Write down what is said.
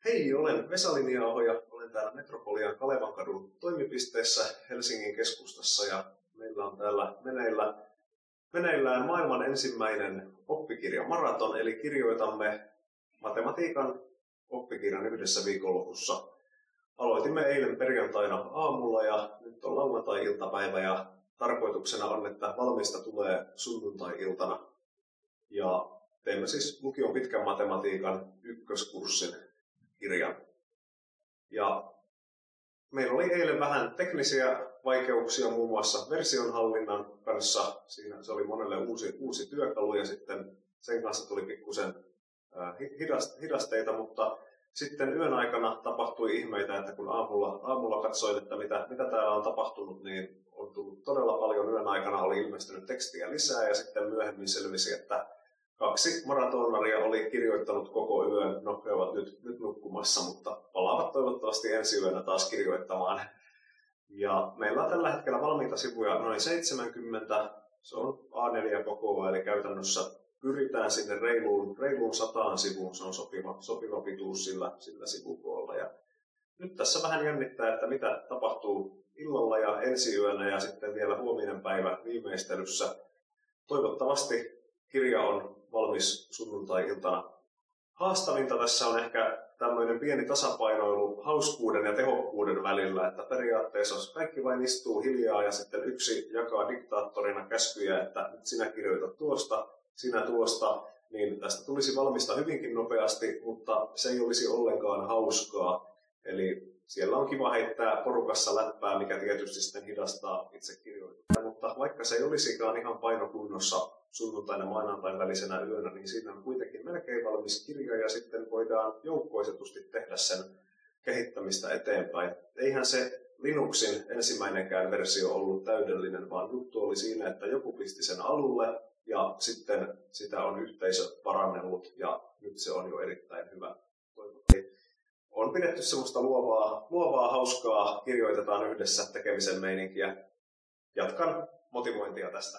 Hei, olen Vesa Linja-aho ja olen täällä Metropolian Kalevankadun toimipisteessä Helsingin keskustassa ja meillä on täällä meneillään maailman ensimmäinen oppikirjamaraton, eli kirjoitamme matematiikan oppikirjan yhdessä viikonlopussa. Aloitimme eilen perjantaina aamulla ja nyt on lauantai-iltapäivä ja tarkoituksena on, että valmista tulee sunnuntai-iltana. Ja teemme siis lukion pitkän matematiikan ykköskurssin kirjan. Ja meillä oli eilen vähän teknisiä vaikeuksia muun muassa versionhallinnan kanssa. Siinä se oli monelle uusi työkalu ja sitten sen kanssa tuli pikkusen hidasteita, mutta sitten yön aikana tapahtui ihmeitä, että kun aamulla katsoin, että mitä täällä on tapahtunut, niin on tullut todella paljon yön aikana, oli ilmestynyt tekstiä lisää ja sitten myöhemmin selvisi, että 2 maratonaria oli kirjoittanut koko yön. No, he ovat nyt nukkumassa, mutta palaavat toivottavasti ensi yönä taas kirjoittamaan. Ja meillä on tällä hetkellä valmiita sivuja noin 70. Se on A4-kokoa, eli käytännössä pyritään sinne reiluun 100 sivuun. Se on sopiva pituus sillä sivukoolla. Ja nyt tässä vähän jännittää, että mitä tapahtuu illalla ja ensi yönä ja sitten vielä huominen päivä viimeistelyssä. Toivottavasti kirja on valmis sunnuntai-iltana. Haastavinta tässä on ehkä tämmöinen pieni tasapainoilu hauskuuden ja tehokkuuden välillä, että periaatteessa jos kaikki vain istuu hiljaa ja sitten yksi jakaa diktaattorina käskyjä, että nyt sinä kirjoitat tuosta, sinä tuosta, niin tästä tulisi valmista hyvinkin nopeasti, mutta se ei olisi ollenkaan hauskaa. Eli siellä on kiva heittää porukassa läppää, mikä tietysti sitten hidastaa itse kirjoittaa. Mutta vaikka se ei olisikaan ihan painokunnossa sunnuntaina ja maanantain välisenä yönä, niin siinä on kuitenkin melkein valmis kirja ja sitten voidaan joukkoisetusti tehdä sen kehittämistä eteenpäin. Eihän se Linuxin ensimmäinenkään versio ollut täydellinen, vaan juttu oli siinä, että joku pisti sen alulle ja sitten sitä on yhteisö parannellut ja nyt se on jo erittäin hyvä. On pidetty semmoista luovaa, hauskaa, kirjoitetaan yhdessä tekemisen meininkiä. Jatkan motivointia tästä.